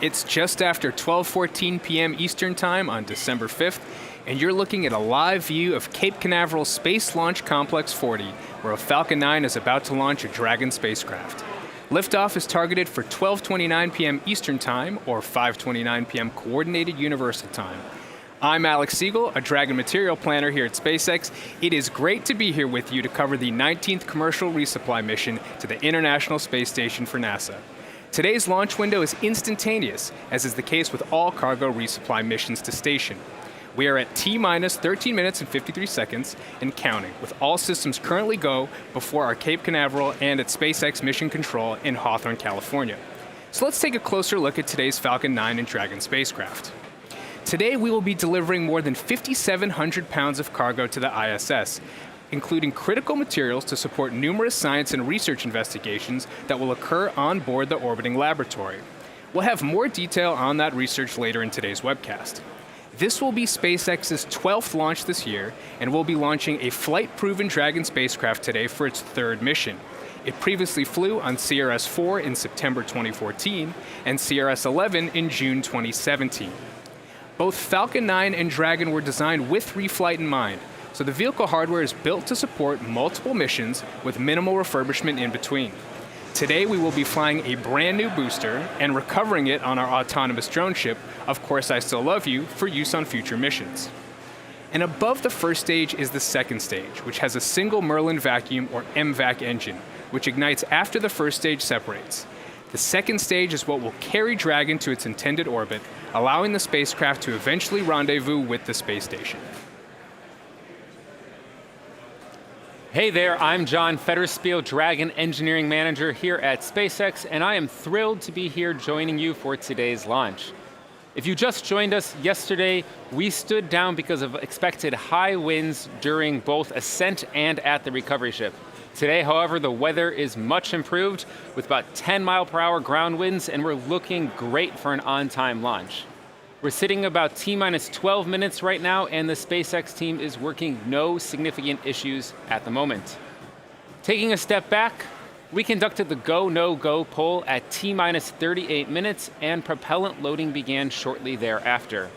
It's just after 12:14 p.m. Eastern Time on December 5th, and you're looking at a live view of Cape Canaveral Space Launch Complex 40, where a Falcon 9 is about to launch a Dragon spacecraft. Liftoff is targeted for 12:29 p.m. Eastern Time, or 5:29 p.m. Coordinated Universal Time. I'm Alex Siegel, a Dragon material planner here at SpaceX. It is great to be here with you to cover the 19th Commercial Resupply Mission to the International Space Station for NASA. Today's launch window is instantaneous, as is the case with all cargo resupply missions to station. We are at T-minus 13 minutes and 53 seconds and counting, with all systems currently go before our Cape Canaveral and at SpaceX Mission Control in Hawthorne, California. So let's take a closer look at today's Falcon 9 and Dragon spacecraft. Today we will be delivering more than 5,700 pounds of cargo to the ISS, including critical materials to support numerous science and research investigations that will occur on board the orbiting laboratory. We'll have more detail on that research later in today's webcast. This will be SpaceX's 12th launch this year, and we'll be launching a flight-proven Dragon spacecraft today for its third mission. It previously flew on CRS-4 in September 2014 and CRS-11 in June 2017. Both Falcon 9 and Dragon were designed with reflight in mind, so the vehicle hardware is built to support multiple missions with minimal refurbishment in between. Today we will be flying a brand new booster and recovering it on our autonomous drone ship, Of Course I Still Love You, for use on future missions. And above the first stage is the second stage, which has a single Merlin vacuum or MVAC engine, which ignites after the first stage separates. The second stage is what will carry Dragon to its intended orbit, allowing the spacecraft to eventually rendezvous with the space station. Hey there, I'm John Federspiel, Dragon Engineering Manager here at SpaceX, and I am thrilled to be here joining you for today's launch. If you just joined us yesterday, we stood down because of expected high winds during both ascent and at the recovery ship. Today, however, the weather is much improved with about 10-mile-per-hour ground winds, and we're looking great for an on-time launch. We're sitting about T-minus 12 minutes right now, and the SpaceX team is working no significant issues at the moment. Taking a step back, we conducted the go, no-go poll at T-minus 38 minutes, and propellant loading began shortly thereafter.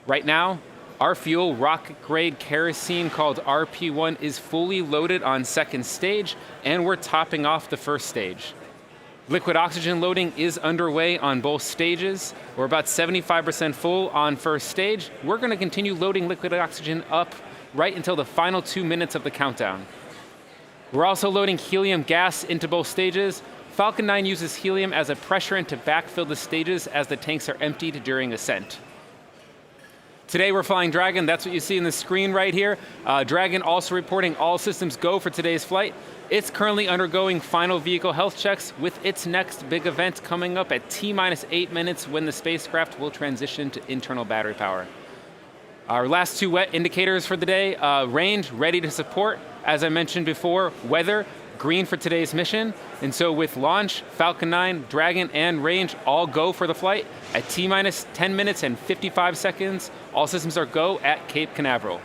Right now, our fuel, rocket-grade kerosene called RP1, is fully loaded on second stage, and we're topping off the first stage. Liquid oxygen loading is underway on both stages. We're about 75% full on first stage. We're going to continue loading liquid oxygen up right until the final 2 minutes of the countdown. We're also loading helium gas into both stages. Falcon 9 uses helium as a pressurant to backfill the stages as the tanks are emptied during ascent. Today we're flying Dragon, that's what you see in the screen right here. Dragon also reporting all systems go for today's flight. It's currently undergoing final vehicle health checks, with its next big event coming up at T-minus 8 minutes when the spacecraft will transition to internal battery power. Our last two wet indicators for the day, range ready to support. As I mentioned before, weather, green for today's mission. And so with launch, Falcon 9, Dragon, and range all go for the flight at T-minus 10 minutes and 55 seconds. All systems are go at Cape Canaveral.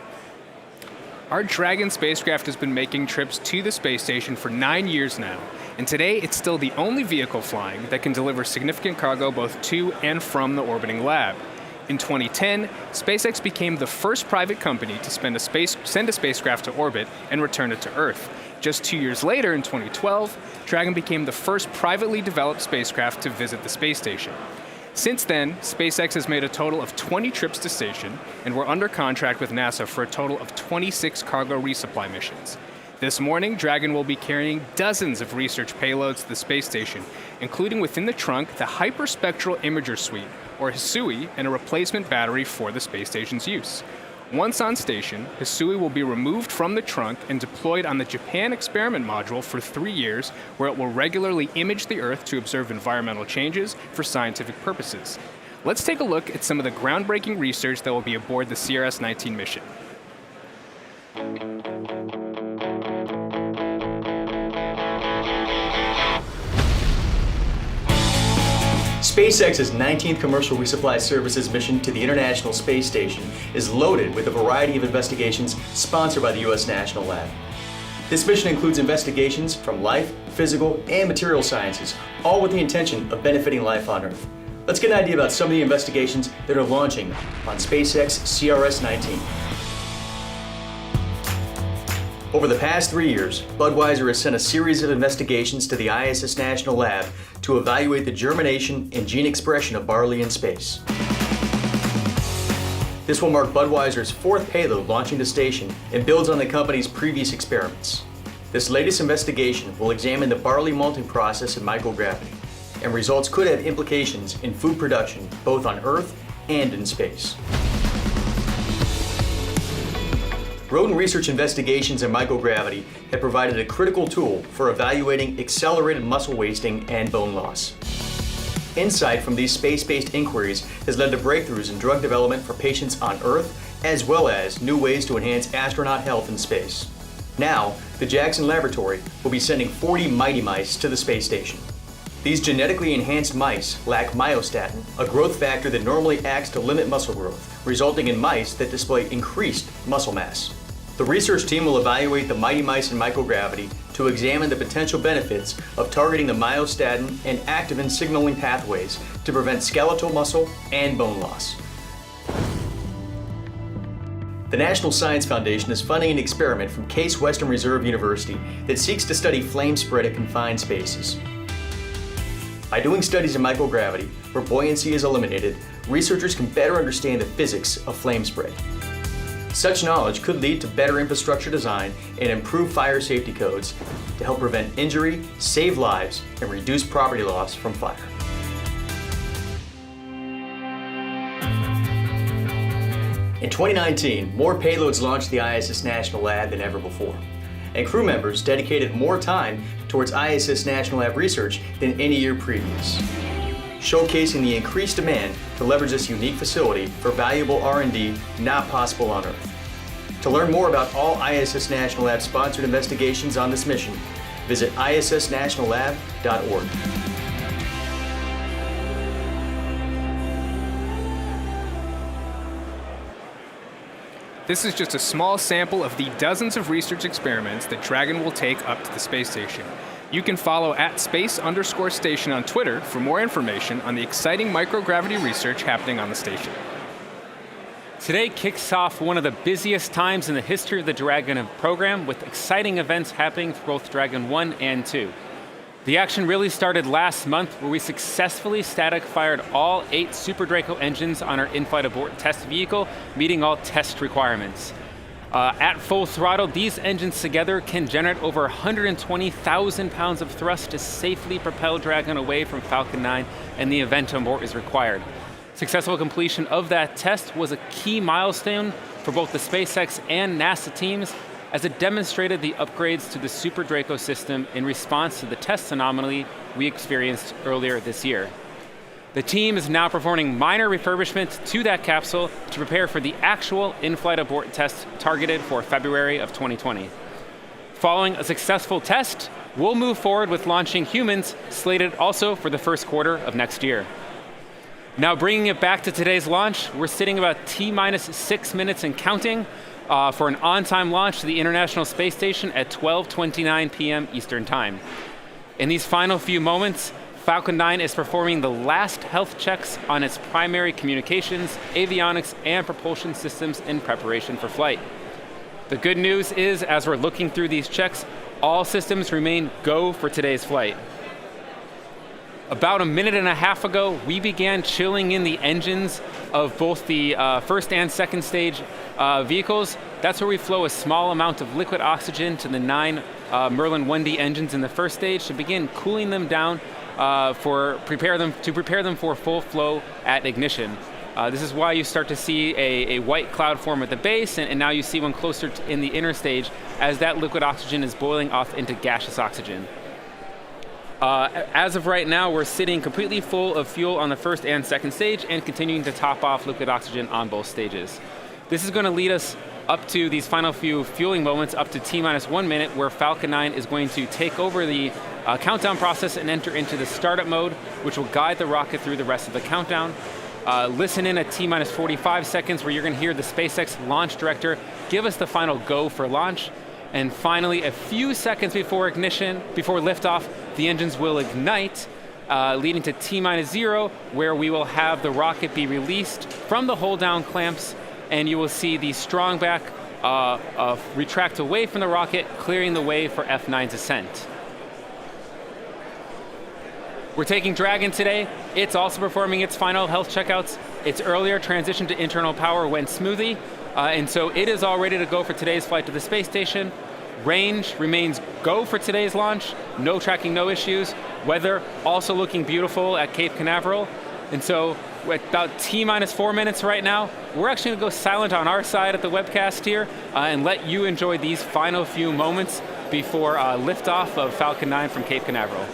Our Dragon spacecraft has been making trips to the space station for 9 years now, and today it's still the only vehicle flying that can deliver significant cargo both to and from the orbiting lab. In 2010, SpaceX became the first private company to send a spacecraft to orbit and return it to Earth. Just 2 years later, in 2012, Dragon became the first privately developed spacecraft to visit the space station. Since then, SpaceX has made a total of 20 trips to station, and we're under contract with NASA for a total of 26 cargo resupply missions. This morning, Dragon will be carrying dozens of research payloads to the space station, including within the trunk the Hyperspectral Imager Suite, or HISUI, and a replacement battery for the space station's use. Once on station, HISUI will be removed from the trunk and deployed on the Japan experiment module for 3 years, where it will regularly image the Earth to observe environmental changes for scientific purposes. Let's take a look at some of the groundbreaking research that will be aboard the CRS-19 mission. SpaceX's 19th Commercial Resupply Services mission to the International Space Station is loaded with a variety of investigations sponsored by the U.S. National Lab. This mission includes investigations from life, physical, and material sciences, all with the intention of benefiting life on Earth. Let's get an idea about some of the investigations that are launching on SpaceX CRS-19. Over the past 3 years, Budweiser has sent a series of investigations to the ISS National Lab to evaluate the germination and gene expression of barley in space. This will mark Budweiser's 4th payload launching the station and builds on the company's previous experiments. This latest investigation will examine the barley malting process in microgravity, and results could have implications in food production both on Earth and in space. Rodent research investigations in microgravity have provided a critical tool for evaluating accelerated muscle wasting and bone loss. Insight from these space-based inquiries has led to breakthroughs in drug development for patients on Earth, as well as new ways to enhance astronaut health in space. Now, the Jackson Laboratory will be sending 40 mighty mice to the space station. These genetically enhanced mice lack myostatin, a growth factor that normally acts to limit muscle growth, resulting in mice that display increased muscle mass. The research team will evaluate the mighty mice in microgravity to examine the potential benefits of targeting the myostatin and activin signaling pathways to prevent skeletal muscle and bone loss. The National Science Foundation is funding an experiment from Case Western Reserve University that seeks to study flame spread at confined spaces. By doing studies in microgravity, where buoyancy is eliminated, researchers can better understand the physics of flame spread. Such knowledge could lead to better infrastructure design and improved fire safety codes to help prevent injury, save lives, and reduce property loss from fire. In 2019, more payloads launched the ISS National Lab than ever before, and crew members dedicated more time towards ISS National Lab research than any year previous, showcasing the increased demand to leverage this unique facility for valuable R&D not possible on Earth. To learn more about all ISS National Lab sponsored investigations on this mission, visit issnationallab.org. This is just a small sample of the dozens of research experiments that Dragon will take up to the space station. You can follow @space_station on Twitter for more information on the exciting microgravity research happening on the station. Today kicks off one of the busiest times in the history of the Dragon program, with exciting events happening for both Dragon 1 and 2. The action really started last month, where we successfully static fired all 8 Super Draco engines on our in-flight abort test vehicle, meeting all test requirements. At full throttle, these engines together can generate over 120,000 pounds of thrust to safely propel Dragon away from Falcon 9, and the event abort is required. Successful completion of that test was a key milestone for both the SpaceX and NASA teams, as it demonstrated the upgrades to the Super Draco system in response to the test anomaly we experienced earlier this year. The team is now performing minor refurbishment to that capsule to prepare for the actual in-flight abort test targeted for February of 2020. Following a successful test, we'll move forward with launching humans, slated also for the first quarter of next year. Now, bringing it back to today's launch, we're sitting about T-minus 6 minutes and counting for an on-time launch to the International Space Station at 12:29 p.m. Eastern Time. In these final few moments, Falcon 9 is performing the last health checks on its primary communications, avionics, and propulsion systems in preparation for flight. The good news is, as we're looking through these checks, all systems remain go for today's flight. About a minute and a half ago, we began chilling in the engines of both the first and second stage vehicles. That's where we flow a small amount of liquid oxygen to the 9 Merlin 1D engines in the first stage to begin cooling them down to prepare them for full flow at ignition. This is why you start to see a white cloud form at the base, and now you see one closer in the inner stage as that liquid oxygen is boiling off into gaseous oxygen. As of right now, we're sitting completely full of fuel on the first and second stage and continuing to top off liquid oxygen on both stages. This is going to lead us up to these final few fueling moments, up to T-minus 1 minute, where Falcon 9 is going to take over the countdown process and enter into the startup mode, which will guide the rocket through the rest of the countdown. Listen in at T-minus 45 seconds, where you're going to hear the SpaceX launch director give us the final go for launch. And finally, a few seconds before ignition, before liftoff, the engines will ignite, leading to T-0, where we will have the rocket be released from the hold-down clamps, and you will see the strong back retract away from the rocket, clearing the way for F9's ascent. We're taking Dragon today. It's also performing its final health checkouts. Its earlier transition to internal power went smoothly, and so it is all ready to go for today's flight to the space station. Range remains go for today's launch. No tracking, no issues. Weather also looking beautiful at Cape Canaveral. And so with about T-4 minutes right now, we're actually gonna go silent on our side at the webcast here and let you enjoy these final few moments before liftoff of Falcon 9 from Cape Canaveral.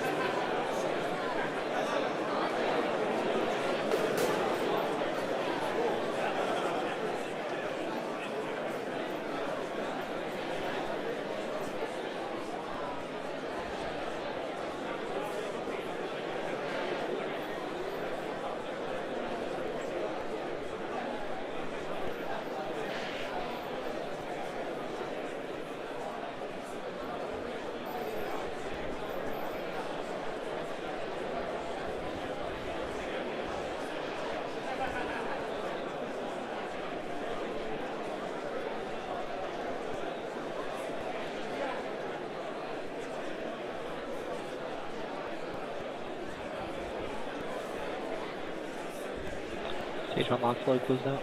Stage 1 launch load closed out.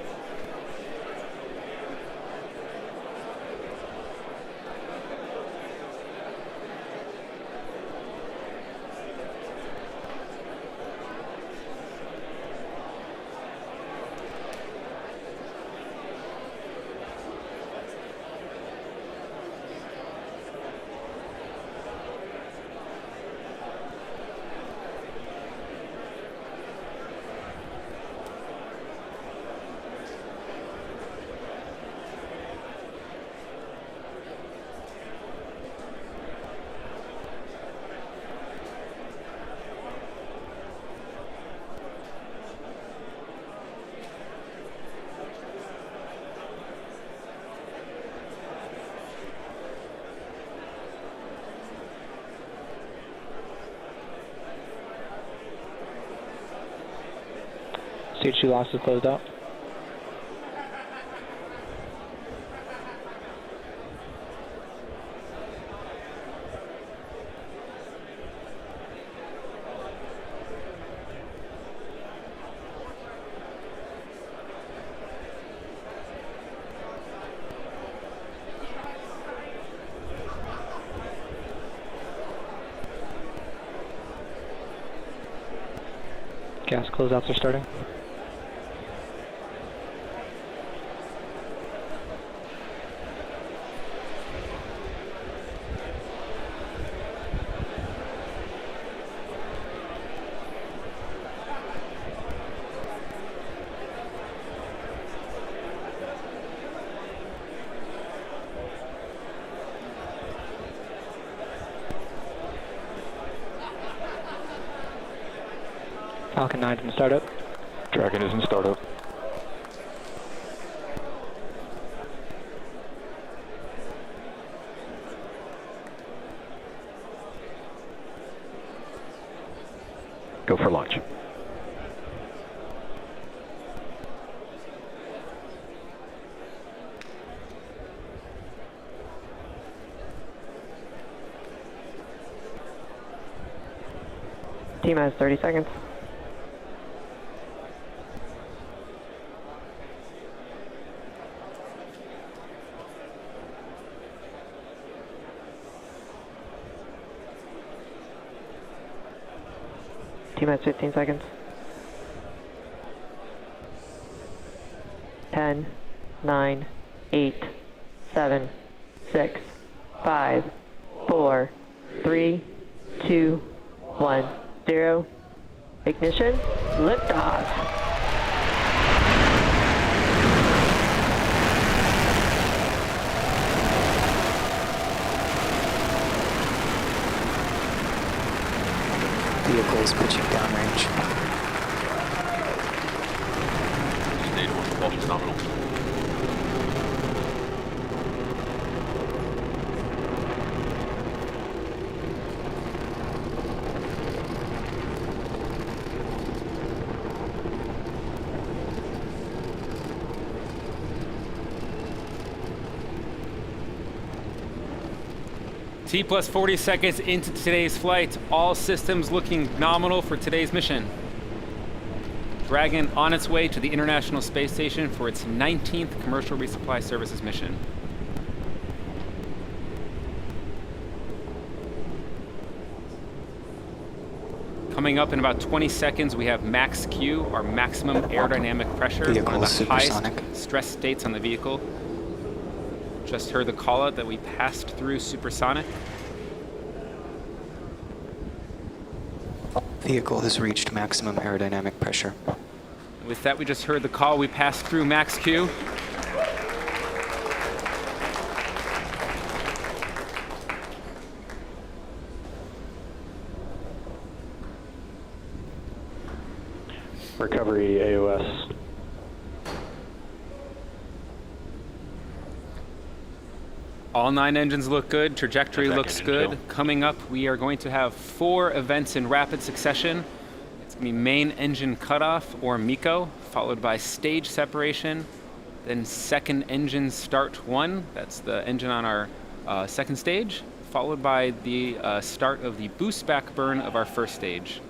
Stage 2 loss is closed out. Gas closeouts are starting. Falcon 9 in startup. Dragon is in startup. Go for launch. T-minus 30 seconds. T-minus 15 seconds. 10, 9, 8, 7, 6, 5, 4, 3, 2, 1, 0. Ignition, liftoff. Vehicles pitching downrange. Stage 1 propulsion nominal. T plus 40 seconds into today's flight. All systems looking nominal for today's mission. Dragon on its way to the International Space Station for its 19th Commercial Resupply Services mission. Coming up in about 20 seconds, we have max Q, our maximum aerodynamic pressure, Vehicle one of the highest supersonic. stress states on the vehicle. Just heard the call out that we passed through supersonic. Vehicle has reached maximum aerodynamic pressure. With that, we just heard the call. We passed through max Q. Recovery AOS. All 9 engines look good. Trajectory Check looks engine good. kill. Coming up, we are going to have 4 events in rapid succession. It's going to be main engine cutoff, or MECO, followed by stage separation, then second engine start 1. That's the engine on our second stage, followed by the start of the boost back burn of our first stage.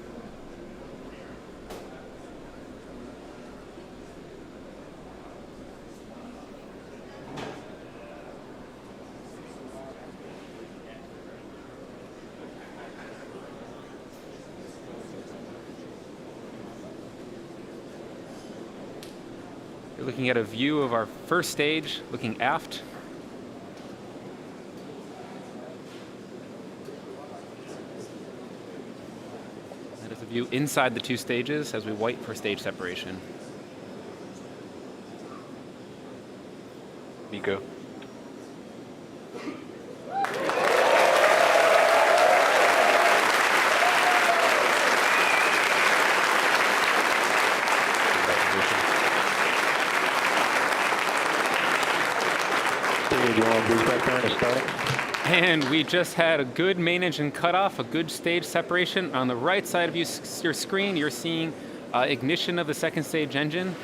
You're looking at a view of our first stage, looking aft. That is a view inside the 2 stages as we wait for stage separation. MECO. And we just had a good main engine cutoff, a good stage separation. On the right side of your screen, you're seeing ignition of the second stage engine.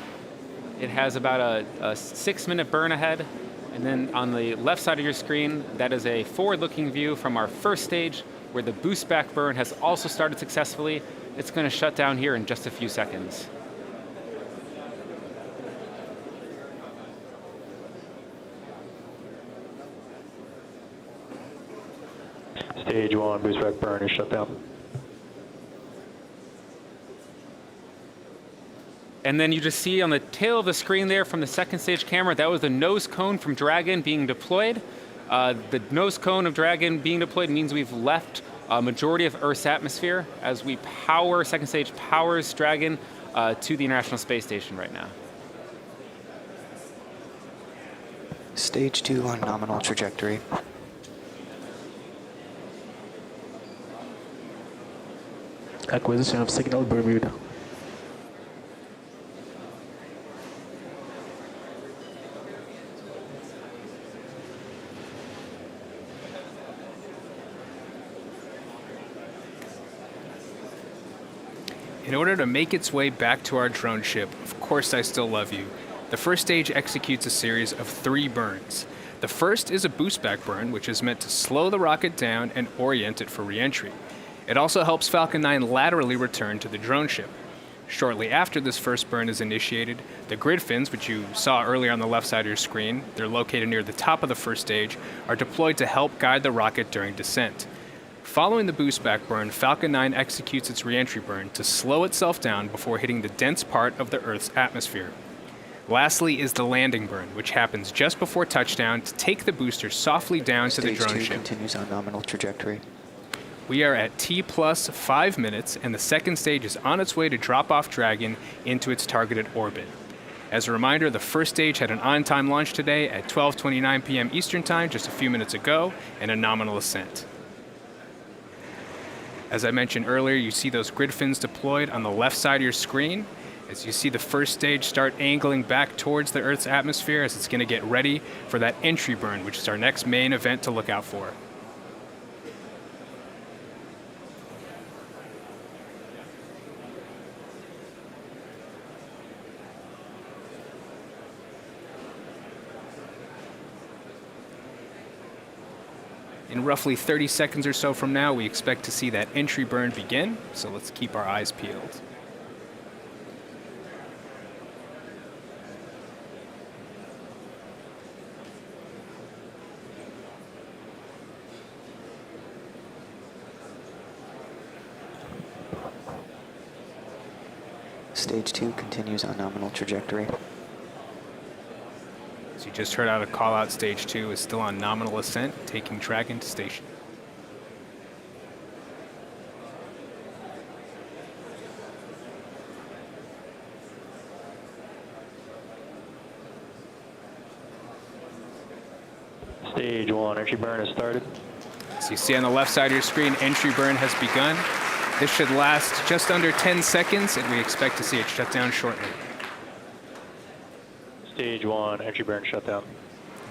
It has about a 6-minute burn ahead. And then on the left side of your screen, that is a forward-looking view from our first stage, where the boost back burn has also started successfully. It's going to shut down here in just a few seconds. Stage 1, boost back burn is shut down. And then you just see on the tail of the screen there from the second stage camera, that was the nose cone from Dragon being deployed. The nose cone of Dragon being deployed means we've left a majority of Earth's atmosphere as we power, second stage powers Dragon to the International Space Station right now. Stage 2 on nominal trajectory. Acquisition of signal Bermuda. In order to make its way back to our drone ship, Of Course I Still Love You, the first stage executes a series of 3 burns. The first is a boost back burn, which is meant to slow the rocket down and orient it for re-entry. It also helps Falcon 9 laterally return to the drone ship. Shortly after this first burn is initiated, the grid fins, which you saw earlier on the left side of your screen, they're located near the top of the first stage, are deployed to help guide the rocket during descent. Following the boost back burn, Falcon 9 executes its re-entry burn to slow itself down before hitting the dense part of the Earth's atmosphere. Lastly is the landing burn, which happens just before touchdown to take the booster softly down to the drone Stage 2 ship. continues on nominal trajectory. We are at T plus 5 minutes, and the second stage is on its way to drop off Dragon into its targeted orbit. As a reminder, the first stage had an on-time launch today at 12:29 p.m. Eastern Time, just a few minutes ago, and a nominal ascent. As I mentioned earlier, you see those grid fins deployed on the left side of your screen. As you see the first stage start angling back towards the Earth's atmosphere as it's going to get ready for that entry burn, which is our next main event to look out for. In In roughly 30 seconds or so from now, we expect to see that entry burn begin, so let's keep our eyes peeled. Stage 2 continues on nominal trajectory. So you just heard out a call out. Stage 2 is still on nominal ascent, taking Dragon to station. Stage 1, entry burn has started. So you see on the left side of your screen, entry burn has begun. This should last just under 10 seconds, and we expect to see it shut down shortly. Stage 1, entry burn shut down.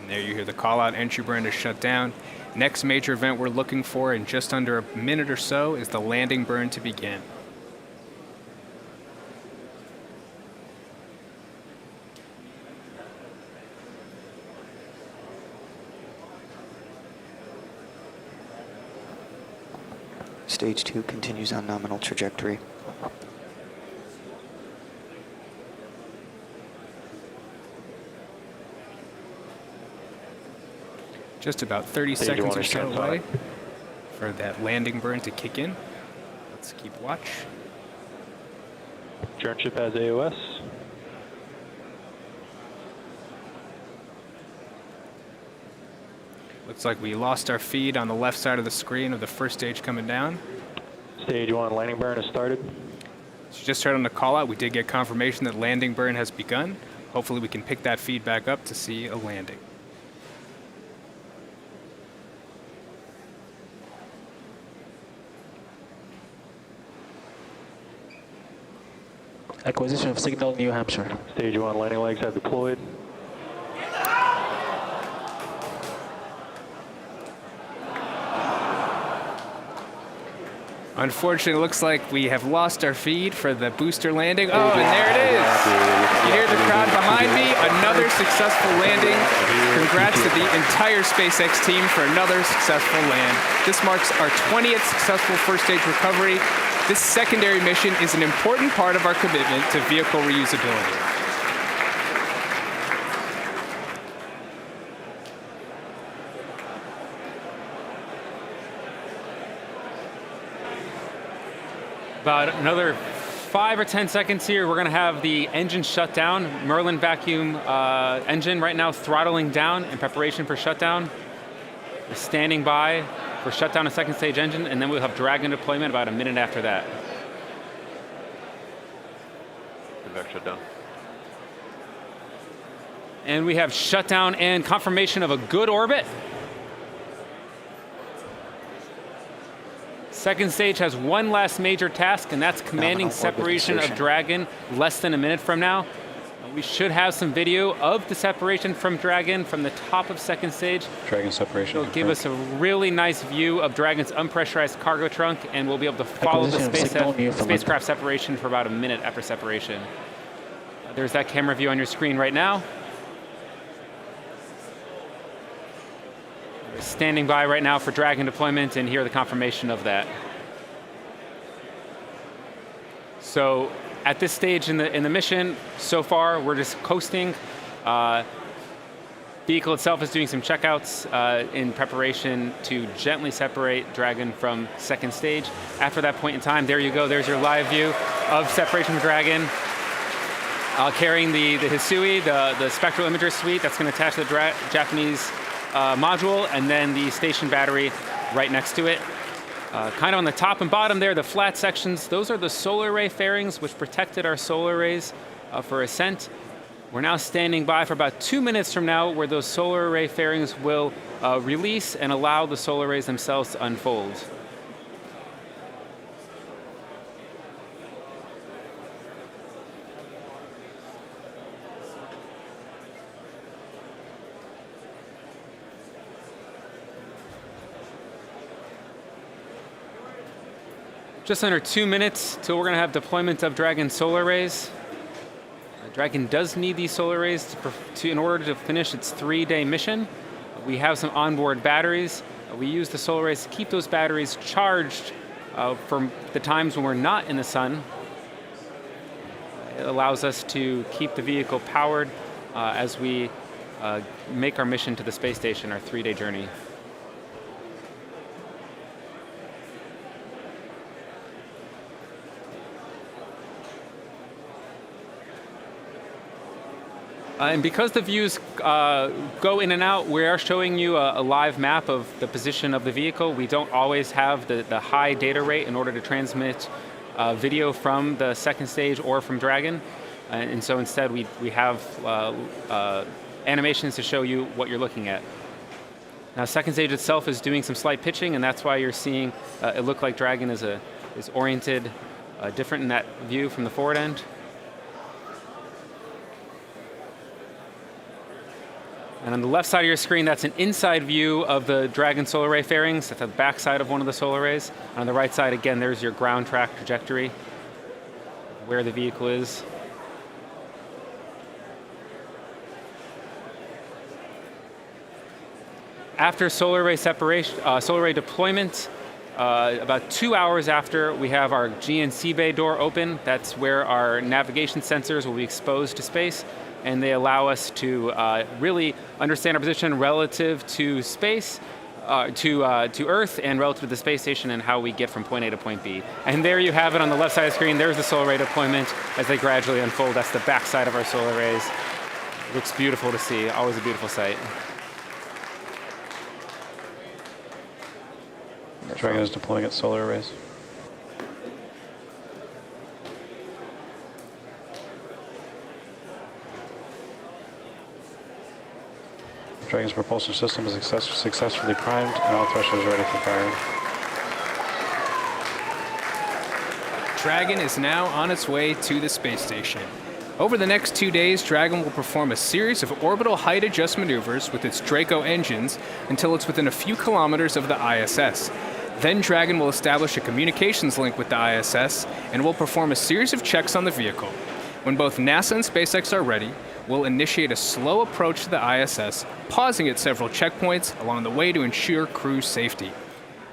And there you hear the call out, entry burn is shut down. Next major event we're looking for in just under a minute or so is the landing burn to begin. Stage 2 continues on nominal trajectory. Just about 30 Stage seconds 1 or is so transonic. away for that landing burn to kick in. Let's keep watch. Turn ship has AOS. Looks like we lost our feed on the left side of the screen of the first stage coming down. Stage 1, landing burn has started. So you just heard on the call out, we did get confirmation that landing burn has begun. Hopefully we can pick that feed back up to see a landing. Acquisition of signal, New Hampshire. Stage 1, landing legs have deployed. Unfortunately, it looks like we have lost our feed for the booster landing. Oh, and there it is. You hear the crowd behind me. Another successful landing. Congrats to the entire SpaceX team for another successful land. This marks our 20th successful first stage recovery. This secondary mission is an important part of our commitment to vehicle reusability. About another 5 or 10 seconds here, we're going to have the engine shut down. Merlin vacuum engine right now throttling down in preparation for shutdown. We're standing by for shutdown of second stage engine, and then we'll have Dragon deployment about a minute after that. Back shut down. And we have shutdown and confirmation of a good orbit. Second stage has one last major task, and that's commanding Nominal orbit separation of insertion. Dragon less than a minute from now. We should have some video of the separation from Dragon from the top of second stage. Dragon separation. It'll give us a really nice view of Dragon's unpressurized cargo trunk, and we'll be able to follow the Acquisition of signal, Newfoundland. spacecraft separation for about a minute after separation. There's that camera view on your screen right now. We're standing by right now for Dragon deployment, and here the confirmation of that. So at this stage in the mission, so far we're just coasting. Vehicle itself is doing some checkouts in preparation to gently separate Dragon from second stage. After that point in time, there you go. There's your live view of separation from Dragon. Carrying the Hisui, the spectral imager suite that's going to attach to the Japanese module, and then the station battery right next to it. Kind of on the top and bottom there, the flat sections, those are the solar array fairings which protected our solar arrays for ascent. We're now standing by for about 2 minutes from now where those solar array fairings will release and allow the solar arrays themselves to unfold. Just under 2 minutes till we're going to have deployment of Dragon solar arrays. Dragon does need these solar arrays in order to finish its 3-day mission. We have some onboard batteries. We use the solar arrays to keep those batteries charged from the times when we're not in the sun. It allows us to keep the vehicle powered as we make our mission to the space station, our 3-day journey. And because the views go in and out, we are showing you a live map of the position of the vehicle. We don't always have the high data rate in order to transmit video from the second stage or from Dragon. And so instead we have animations to show you what you're looking at. Now, second stage itself is doing some slight pitching, and that's why you're seeing it look like Dragon is oriented different in that view from the forward end. And on the left side of your screen, that's an inside view of the Dragon solar array fairings. That's the back side of one of the solar arrays. And on the right side, again, there's your ground track trajectory, where the vehicle is. After solar array separation, solar array deployment, about 2 hours after, we have our GNC bay door open. That's where our navigation sensors will be exposed to space, and they allow us to really understand our position relative to space, to Earth, and relative to the space station, and how we get from point A to point B. And there you have it on the left side of the screen. There's the solar array deployment as they gradually unfold. That's the back side of our solar arrays. It looks beautiful to see, always a beautiful sight. Dragon is deploying its solar arrays. Dragon's propulsion system is successfully primed and all thrusters are ready for firing. Dragon is now on its way to the space station. Over the next 2 days, Dragon will perform a series of orbital height adjust maneuvers with its Draco engines until it's within a few kilometers of the ISS. Then Dragon will establish a communications link with the ISS and will perform a series of checks on the vehicle. When both NASA and SpaceX are ready, we'll initiate a slow approach to the ISS, pausing at several checkpoints along the way to ensure crew safety.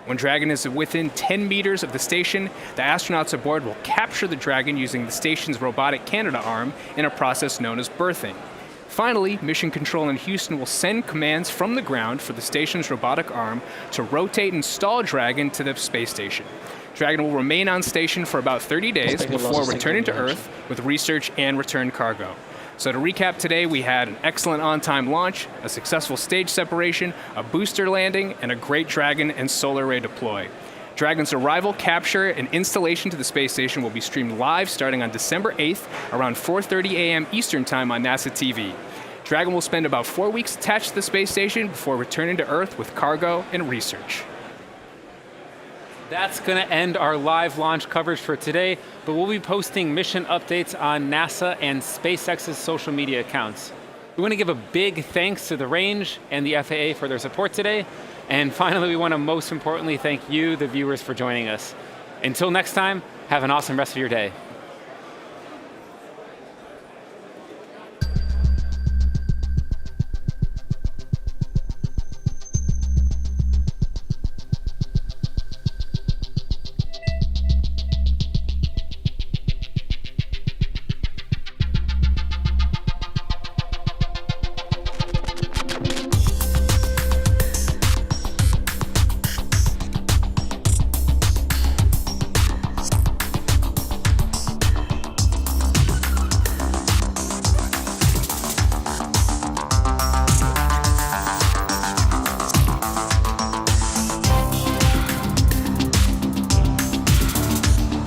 When Dragon is within 10 meters of the station, the astronauts aboard will capture the Dragon using the station's Robotic Canada arm in a process known as berthing. Finally, Mission Control in Houston will send commands from the ground for the station's robotic arm to rotate and stall Dragon to the space station. Dragon will remain on station for about 30 days before returning to Earth with research and return cargo. So to recap today, we had an excellent on-time launch, a successful stage separation, a booster landing, and a great Dragon and solar array deploy. Dragon's arrival, capture, and installation to the space station will be streamed live starting on December 8th around 4:30 a.m. Eastern Time on NASA TV. Dragon will spend about 4 weeks attached to the space station before returning to Earth with cargo and research. That's going to end our live launch coverage for today, but we'll be posting mission updates on NASA and SpaceX's social media accounts. We want to give a big thanks to the range and the FAA for their support today. And finally, we want to most importantly thank you, the viewers, for joining us. Until next time, have an awesome rest of your day.